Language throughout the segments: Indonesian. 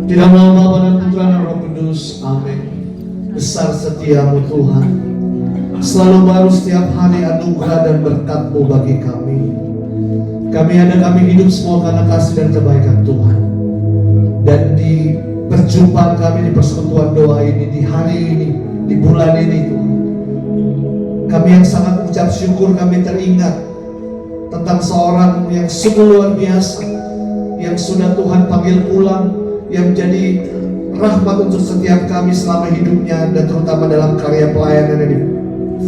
Di dalam nama Bapa dan Putra dan Roh Kudus, amin. Besar setiamu Tuhan, selalu baru setiap hari anugerah dan berkat-Mu bagi kami. Kami hidup semua karena kasih dan kebaikan Tuhan. Dan di perjumpaan kami, di persekutuan doa ini, di hari ini, di bulan ini Tuhan, kami yang sangat mengucap syukur, kami teringat tentang seorang yang sungguh luar biasa, yang sudah Tuhan panggil pulang, yang jadi rahmat untuk setiap kami selama hidupnya, dan terutama dalam karya pelayanan di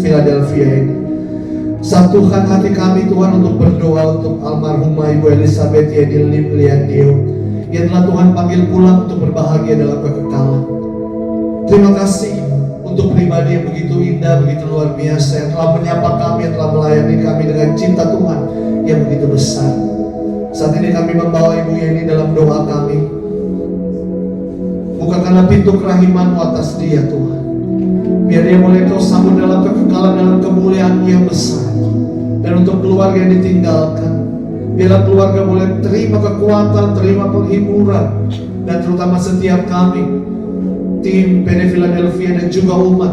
Philadelphia ini. Satukan hati kami Tuhan untuk berdoa untuk almarhumah Ibu Elizabeth Yedil Lim Liandio yang telah Tuhan panggil pulang untuk berbahagia dalam kekekalan. Terima kasih untuk pribadi yang begitu indah, begitu luar biasa, yang telah menyapa kami, yang telah melayani kami dengan cinta Tuhan yang begitu besar. Saat ini kami membawa Ibu Yeni dalam doa kami. Bukakanlah pintu kerahiman-Mu atas dia Tuhan. Biar dia boleh Kau sambut dalam kekekalan, dalam kemuliaan yang besar. Dan untuk keluarga yang ditinggalkan, biarlah keluarga boleh terima kekuatan, terima penghiburan. Dan terutama setiap kami, tim PD Philadelphia dan juga umat,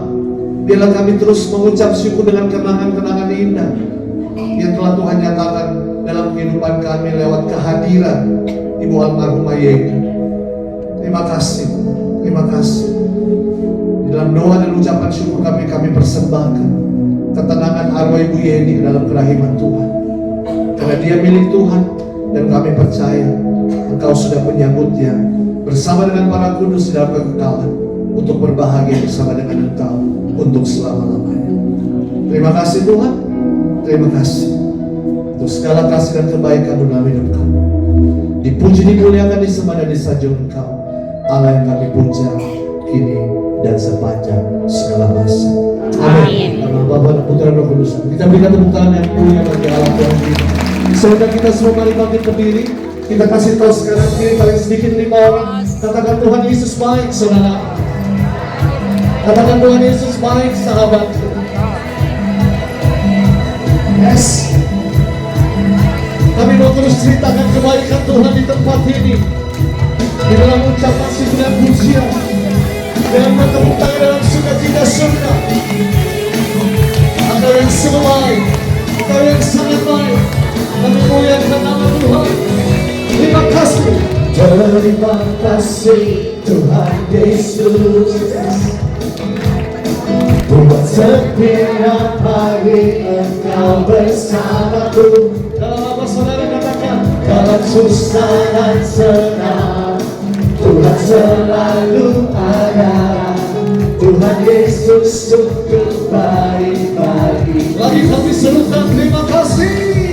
biarlah kami terus mengucap syukur dengan kenangan-kenangan indah yang telah Tuhan nyatakan dalam kehidupan kami lewat kehadiran Ibu almarhumah Yeni. Terima kasih, terima kasih. Di dalam doa dan ucapan syukur kami persembahkan ketenangan arwah Ibu Yeni dalam kerahiman Tuhan. Karena dia milik Tuhan, dan kami percaya Engkau sudah menyambutnya bersama dengan para kudus di dalam kekekalan untuk berbahagia bersama dengan Engkau untuk selama-lamanya. Terima kasih Tuhan, terima kasih untuk segala kasih dan kebaikan dalam hidup kami. Dipuji, dimuliakan, disembah dan disanjung Engkau, Allah yang kami puja kini dan sepanjang segala masa. Amin. Dalam Bapa dan Putra dan Roh Kudus. Kita berikan tepuk tangan yang mulia bagi Allah Tuhan kita. Saudara kita semua mari bangkit berdiri. Kita kasih tahu sekarang ini paling sedikit 5 orang. Katakan Tuhan Yesus baik, saudara. Katakan Tuhan Yesus baik, sahabatku. Yes. Kami mau terus ceritakan kebaikan Tuhan di tempat ini. Di dalam ucapan syukur dan pujian, dengan bertepuk tangan dalam sukacita surga. Engkau yang sungguh baik, Engkau yang sangat baik. Kami muliakan nama Tuhan. Terima kasih. Terima kasih Tuhan Yesus. Buat setiap hari Engkau bersamaku. Dalam apa saudara katakan? Dalam susah dan senang, Tuhan selalu ada. Tuhan Yesus sungguh baik bagi. Lagi kami serukan terima kasih.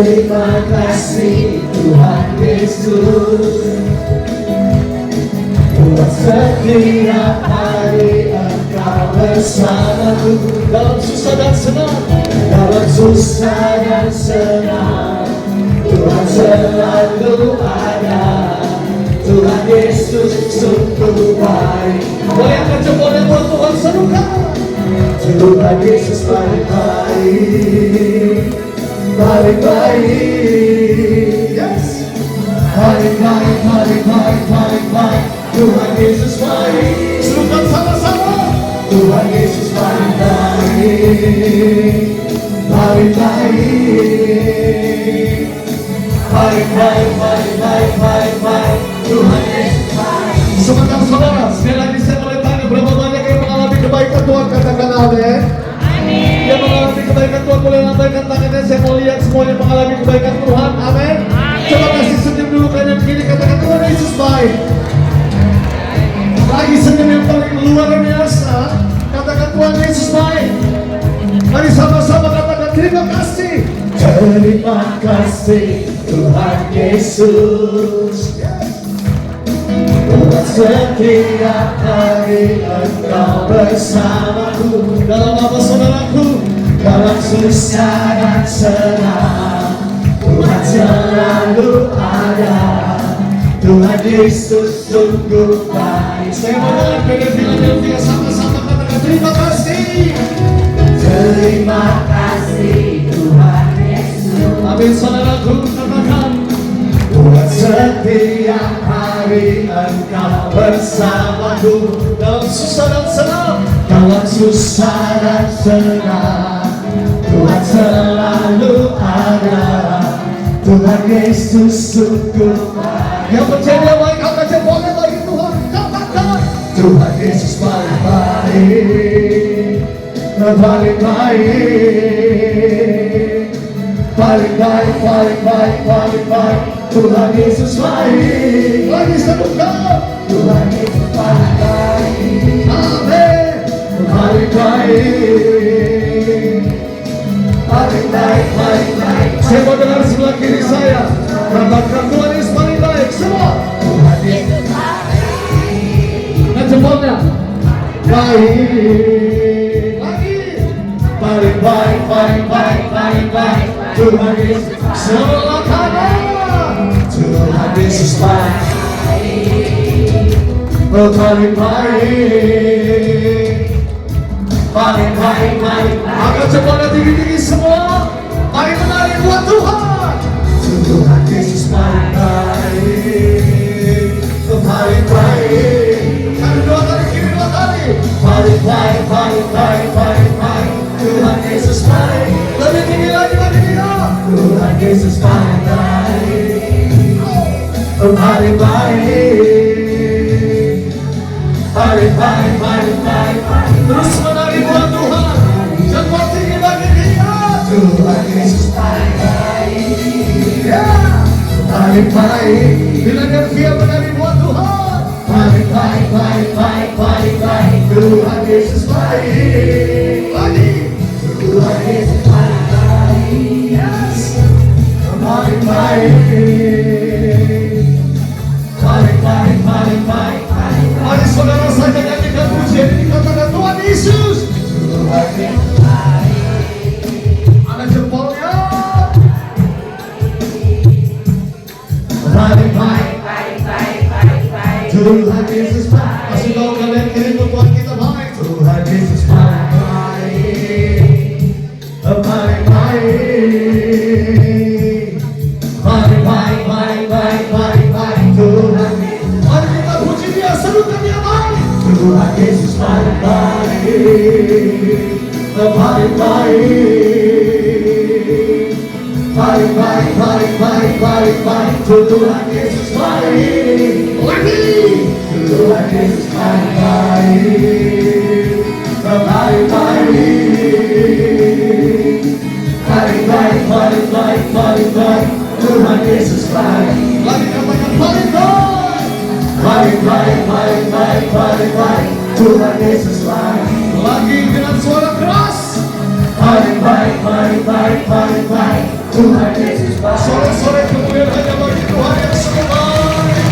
Terima kasih Tuhan Yesus. Buat setiap hari Engkau bersamaku. Dalam susah dan senang, dalam susah dan senang, Tuhan selalu ada. Tuhan Yesus sungguh baik. Boleh angkat jempolnya buat Tuhan, serukan. Tuhan Yesus baik-baik, baik-baik. Yes. Baik-baik, baik-baik, baik-baik. Tuhan Yesus baik. Serukan sama-sama. Tuhan Yesus baik-baik, baik-baik. Baik-baik, baik-baik, baik-baik. Tuhan Yesus baik. Sebentar saudara, sekali lagi saya boleh tanya, berapa banyak yang mengalami kebaikan Tuhan? Katakan amin. Amin. Yang mengalami kebaikan Tuhan boleh lambaikan tangannya. Saya mau lihat semuanya mengalami kebaikan Tuhan. Amin. Coba kasih senyum dulu kanan kiri. Katakan Tuhan Yesus baik. Lagi senyum yang paling luar biasa. Katakan Tuhan Yesus baik. Mari sama-sama katakan terima kasih. Terima kasih Tuhan Yesus. Buat setiap hari Engkau bersamaku. Dalam apa saudaraku? Dalam susah dan senang, Tuhan selalu ada. Tuhan Yesus sungguh baik. Saya mau dengan PD Philadelphia sama-sama katakan terima kasih. Terima kasih Tuhan Yesus. Amin saudaraku, katakan buat setiap hari hari Engkau bersamaku dalam susah dan senang. Dalam susah dan senang Tuhan selalu ada. Tuhan Yesus sungguh baik. Yang percaya baik, angkat jempolnya bagi Tuhan. Katakan Tuhan Yesus paling baik, paling baik, paling baik, paling baik, paling baik. Tuhan Yesus baik. Lagi sebutkan Tuhan Yesus paling baik. Amin. Paling baik, paling baik, paling baik. Saya mau dengar sebelah kiri saya. Katakan Tuhan Yesus paling baik. Semua Tuhan Yesus baik. Dan jempolnya baik. Lagi paling baik, paling baik, paling baik. Tuhan Yesus sebelah kanan. Tuhan Yesus baik, paling baik, paling baik, paling baik. Angkat jempolnya tinggi-tinggi semua. Mari menari buat Tuhan. Tuhan Yesus paling baik, paling baik. Kali dua kali, kiri dua kali. Paling baik, paling baik, paling baik. Tuhan Yesus baik. Lebih tinggi lagi, lebih tinggi. Tuhan Yesus paling baik, paling baik, paling baik, paling baik. Terus menari buat Tuhan. Jempol tinggi lagi dia. Tuhan Yesus paling baik, paling baik. Bila dia via menari buat Tuhan. Paling baik, paling baik, paling baik. Tuhan Yesus baik. Lagi Tuhan Yesus paling baik, paling baik, paling baik, paling baik. Mari saudara saja nyanyikan pujian ini, katakan Tuhan Yesus. Tuhan Yesus baik. Ada jempolnya. Paling baik, paling baik, paling baik. Tuhan Yesus baik. Kasih tahu kalian kiri Tuhan kita baik. Tuhan Yesus paling baik, paling baik, paling baik, paling baik, paling baik. Tuhan Yesus. Mari kita puji Dia, serukan Dia baik. Tuhan Yesus paling baik, paling baik, paling baik, paling baik, paling baik. Tuhan Yesus baik. Lagi Tuhan Yesus paling baik, paling baik, paling baik, paling baik, paling baik. Tuhan Yesus baik. Lagi katakan paling baik, paling baik, paling baik, paling baik. Tuhan Yesus baik. Lagi dengan suara keras. Paling baik, paling baik, paling baik. Tuhan Yesus baik. Sore-sore kemuliaan hanya bagi Tuhan yang sungguh baik.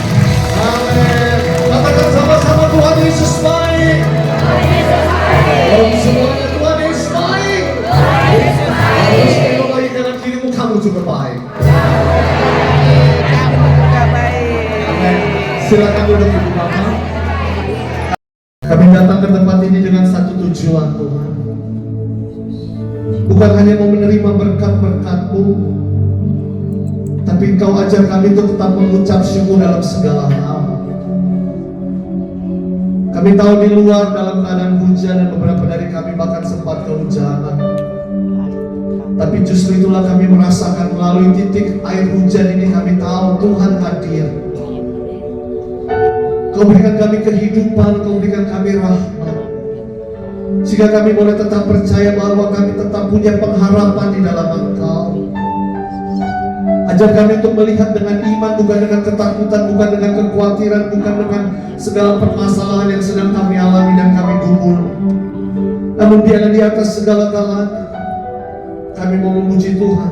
Amin. Katakan sama-sama Tuhan Yesus baik. Om semuanya Tuhan Yesus baik. Harus tengok lagi kanan kirimu, kamu juga baik. Silakan duduk Ibu Bapak. Kami datang ke tempat ini dengan satu tujuan Tuhan. Bukan hanya mau menerima berkat-berkat-Mu, tapi Engkau ajar kami untuk tetap mengucap syukur dalam segala hal. Kami tahu di luar dalam keadaan hujan dan beberapa dari kami bahkan sempat kehujanan. Tapi justru itulah kami merasakan melalui titik air hujan ini kami tahu Tuhan hadir. Kau berikan kami kehidupan, Kau berikan kami rahmat, sehingga kami boleh tetap percaya bahwa kami tetap punya pengharapan di dalam Engkau. Ajar kami untuk melihat dengan iman, bukan dengan ketakutan, bukan dengan kekhawatiran, bukan dengan segala permasalahan yang sedang kami alami dan kami gumul. Namun biarlah di atas segala galanya kami mau memuji Tuhan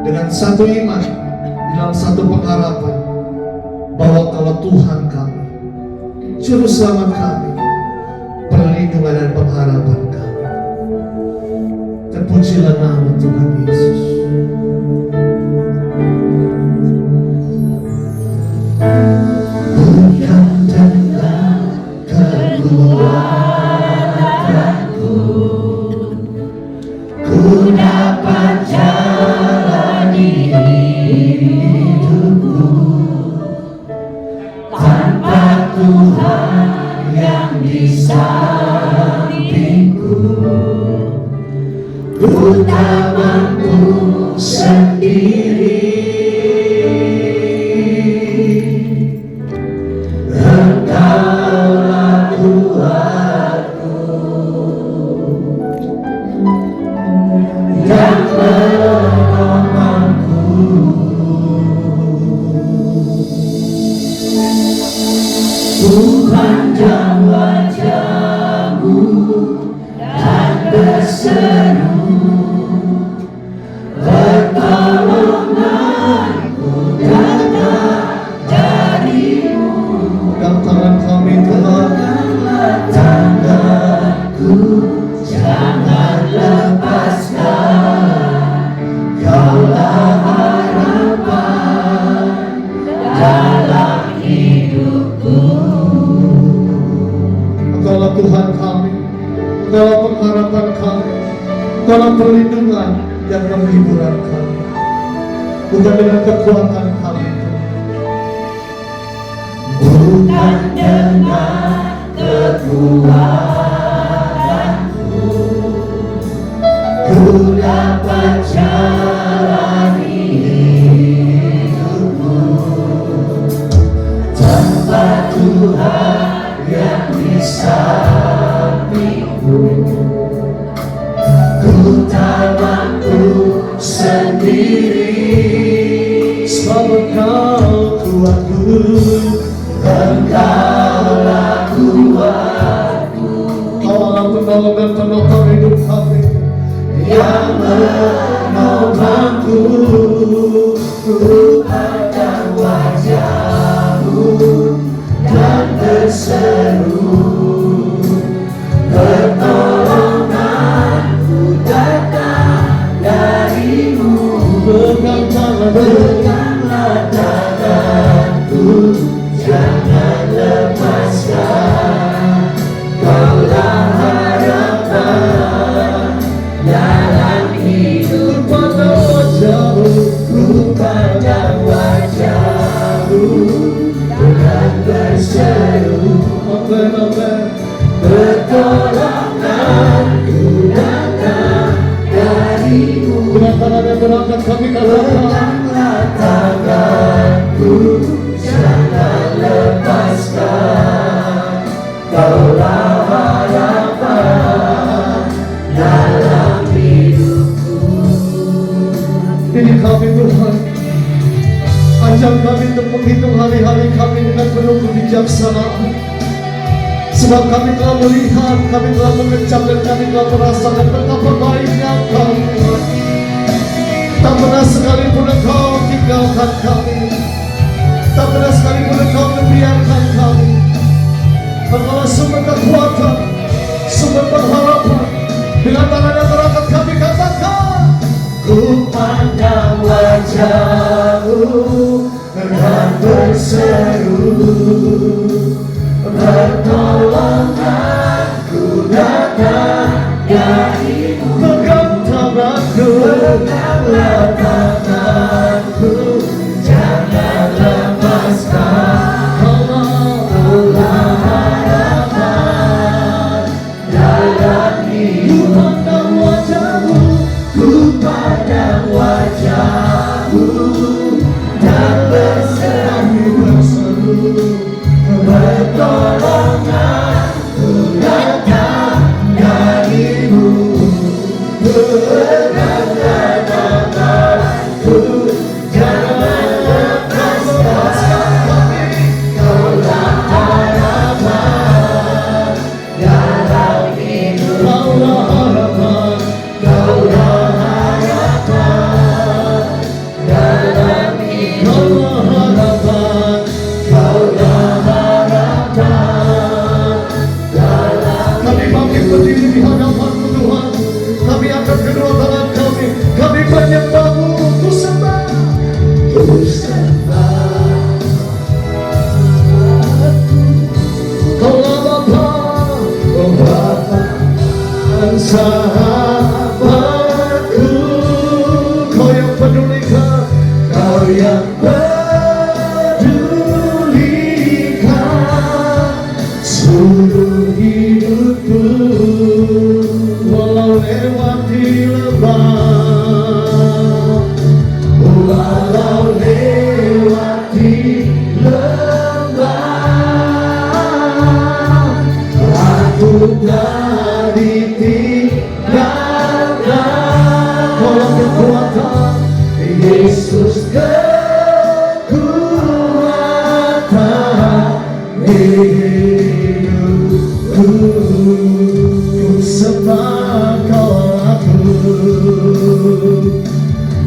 dengan satu iman, dalam satu pengharapan bahwa Kaulah Tuhan kami, Juru Selamat kami, perlindungan dan pengharapan kami. Terpujilah nama Tuhan Yesus. Bukan dengan kekuatanku ku dapat jalani hidupku, ku tak mampu sendiri. Engkaulah Tuhanku yang menolongku. Ku pandang wajah-Mu dan berseru, pertolonganku datang dari-Mu. Pegang tangan kami Tuhan, peganglah tanganku, jangan lepaskan. Kaulah harapan dalam hidupku. Engkaulah Tuhan kami, Engkaulah pengharapan kami, Engkaulah perlindungan dan penghiburan kami. Bukan dengan kekuatan kami, bukan dengan kekuatanku, ku dapat jalani hidupku tanpa Tuhan yang di sampingku. Ku tak mampu sendiri, sebab Engkau kuatku. Engkaulah kuatku, Kaulah penolong dan penopang hidup kami, yang menopangku. Ku pandang wajah-Mu dan berseru, pertolonganku datang dari-Mu. Peganglah tanganku, jangan lepaskan. Kaulah harapan dalam hidup. Ku pandang wajah-Mu dengan berseru, pertolonganku datang dari-Mu. Peganglah tanganku, jangan lepaskan. Kaulah harapan dalam hidupku. Ini kami Tuhan, ajar kami untuk menghitung hari-hari kami dengan penuh kebijaksanaan. Sebab kami telah melihat, kami telah mengecap dan kami telah merasakan betapa baiknya Engkau. Tak pernah sekalipun Engkau tinggalkan kami, tak pernah sekalipun Engkau membiarkan kami. Engkaulah sumber kekuatan, sumber pengharapan. Dengan tangan yang terangkat kami katakan, ku pandang wajah-Mu dan berseru, pertolonganku datang dari-Mu. Pegang tanganku, peganglah tanganku, jangan lepaskan. Kaulah harapan dalam hidup. Ku pandang wajah-Mu dan berseru, pertolonganku datang dari-Mu. Peganglah tanganku, hidupku, ku sembah Kau Allahku,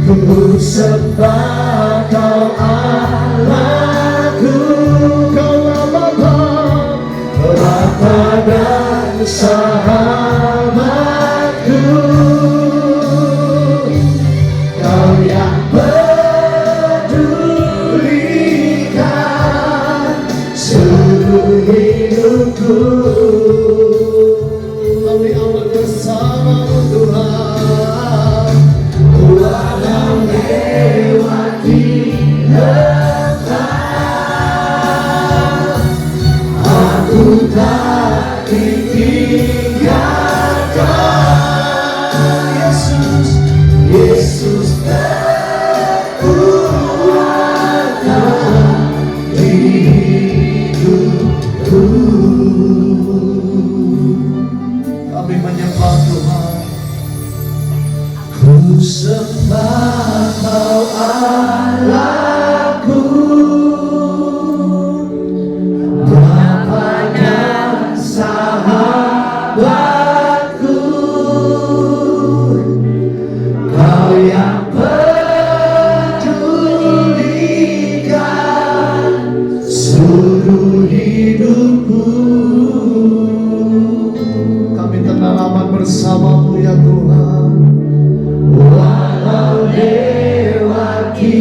ku sembah Kau Allahku. Kaulah Bapa dan sahabatku, Kau yang pedulikan seluruh hidupku. Kami aman bersama-Mu Tuhan, walau lewati letah, aku tak ditinggalkan. Yesus, Yesus kekuatan di hidupku. Kami menyembah Tuhan, ku sembah Kau Allahku, Bapa dan sahabatku, Kau yang pedulikan seluruh hidupku. Kami tenang aman bersama-Mu ya Tuhan, walau lewati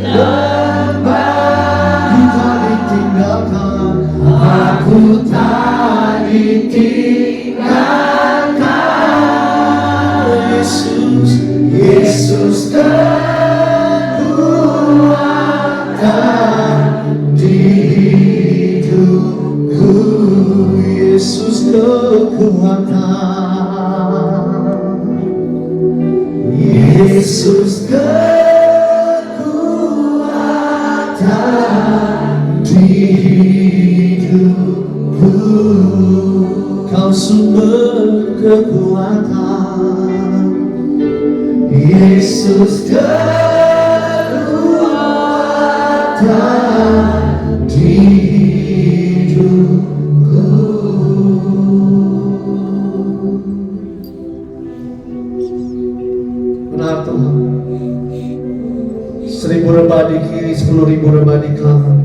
lembah kita ditinggalkan, aku tak ditinggalkan. Yesus, Yesus kekuatan di hidupku. Yesus kekuatan, Yesus kekuatan di hidupku. Kau sumber kekuatan, Yesus kekuatan di hidupku. Benar Tuhan, 1000 rebah di kiri, 10.000 rebah di kanan,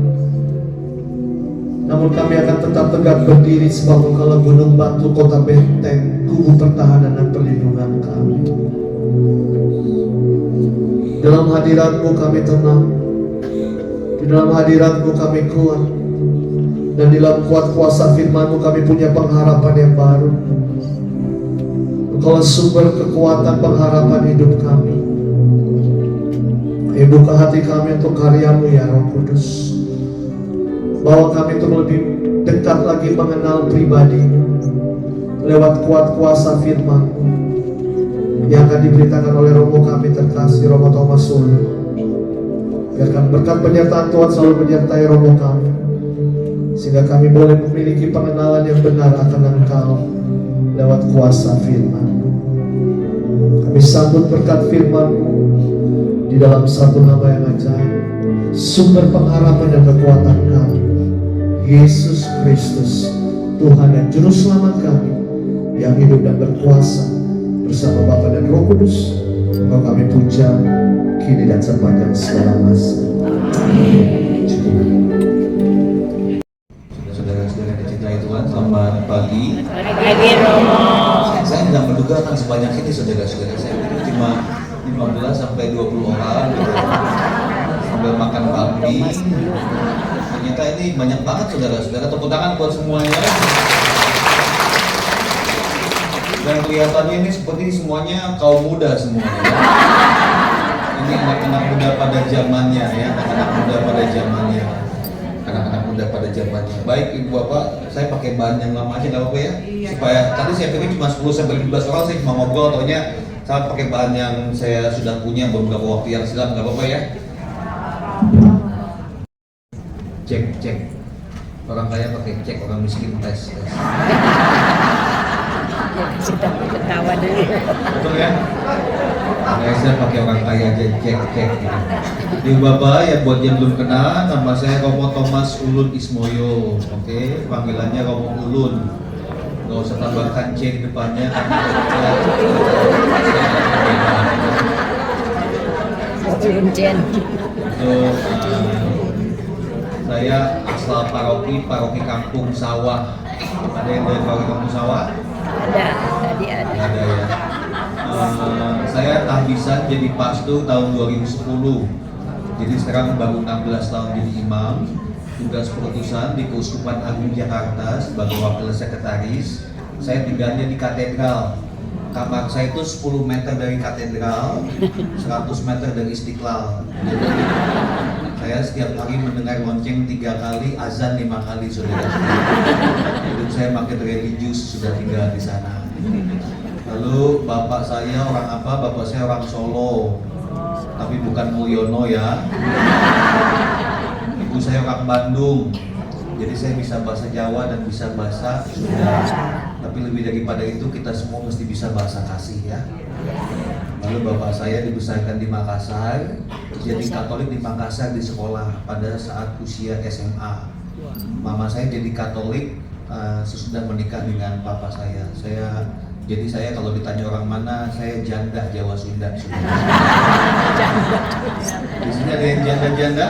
namun kami akan tetap tegak berdiri sebagai kala gunung batu, kota benteng, kubu pertahanan dan perlindungan kami. Dalam hadirat-Mu kami tenang, di dalam hadirat-Mu kami kuat, dan di dalam kuat kuasa firman-Mu kami punya pengharapan yang baru. Engkaulah sumber kekuatan pengharapan hidup kami. Ayo buka hati kami untuk karya-Mu ya Roh Kudus. Bawa kami untuk lebih dekat lagi mengenal pribadi-Mu lewat kuat kuasa firman-Mu yang akan diberitakan oleh Romo kami terkasih, Romo Thomas Sulu. Biarkan berkat penyertaan Tuhan selalu menyertai Romo kami, sehingga kami boleh memiliki pengenalan yang benar akan Engkau lewat kuasa firman. Kami sambut berkat firman-Mu di dalam satu nama yang ajaib, sumber pengharapan dan kekuatan kami, Yesus Kristus, Tuhan dan Juru Selamat kami, yang hidup dan berkuasa bersama Bapa dan Roh Kudus. Engkau kami puja kini dan sepanjang segala masa. Amin. Saudara-saudara dicintai Tuhan, selamat pagi. Pagi Romo. Saya tidak menduga akan sebanyak ini saudara-saudara. Saya pikir cuma 15 sampai 20 orang gitu. Sambil makan babi. Ternyata ini banyak banget saudara-saudara. Tepuk tangan buat semuanya. Dan kelihatannya ini seperti semuanya kaum muda semuanya. Ini anak-anak muda pada zamannya ya, anak-anak muda pada zamannya. Anak-anak muda pada zamannya. Baik Ibu Bapak, saya pakai bahan yang lama aja nggak apa-apa ya? Supaya tadi saya pikir cuma 10 sampai 15 orang, saya cuma ngobrol, taunya saya pakai bahan yang saya sudah punya beberapa waktu yang silam, nggak apa-apa ya? Cek. Orang kaya pakai cek, orang miskin tes. Sudah ketawa dulu. Betul ya? Makanya saya pakai orang kaya aja cek gitu. Di Bapak ya buat yang belum kenal, nama saya Romo Thomas Ulun Ismoyo. Oke, panggilannya Romo Ulun. Gak usah tambahkan C di depannya. Kuncen. Untuk saya asal paroki Kampung Sawah. Ada yang dari paroki Kampung Sawah? Ada, tadi ada. Ada ya. Saya tahbisan jadi pastor tahun 2010. Jadi sekarang baru 16 tahun jadi imam. Tugas perutusan di Keuskupan Agung Jakarta sebagai wakil sekretaris. Saya tinggalnya di katedral. Kamar saya itu 10 meter dari katedral, 100 meter dari Istiqlal. Jadi, saya setiap hari mendengar lonceng 3 kali, azan 5 kali, saudara. Hidup saya makin religius, sudah tinggal di sana. Lalu bapak saya orang apa? Bapak saya orang Solo, tapi bukan Mulyono ya. Ibu saya orang Bandung. Jadi saya bisa bahasa Jawa dan bisa bahasa Sunda. Tapi lebih daripada itu kita semua mesti bisa bahasa kasih ya. Lalu bapak saya dibesarkan di Makassar, jadi Katolik di Makassar di sekolah pada saat usia SMA. Mama saya jadi Katolik sesudah menikah dengan papa saya. Jadi saya kalau ditanya orang mana, saya janda Jawa Sunda. Di sini ada yang janda-janda?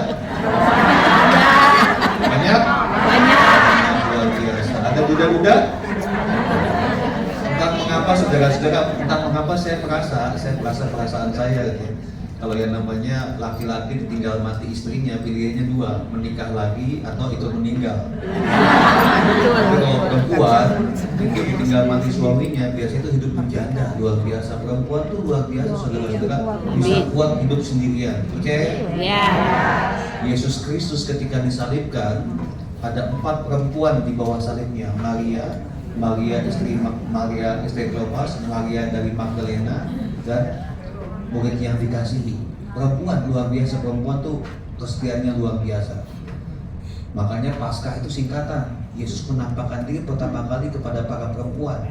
Banyak? Luar biasa. Ada budak-budak? Entah mengapa saudara-saudara, entah mengapa saya merasa perasaan saya gitu. Kalau yang namanya laki-laki ditinggal mati istrinya, pilihannya 2, menikah lagi atau ikut meninggal. Tapi kalau perempuan itu ditinggal mati suaminya, biasanya itu hidup menjanda, luar biasa. Perempuan tuh luar biasa, saudara-saudara, bisa kuat hidup sendirian. Oke? Ya. Yesus Kristus ketika disalibkan, ada 4 perempuan di bawah salibnya. Maria istri Kleopas, Maria dari Magdalena, dan murid yang dikasihi. Perempuan luar biasa, perempuan tuh kesetiaannya luar biasa. Makanya Paskah itu singkatan. Yesus menampakkan diri pertama kali kepada para perempuan.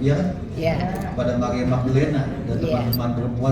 Iya kan? Ya. Pada Maria Magdalena dan Iya. teman-teman perempuan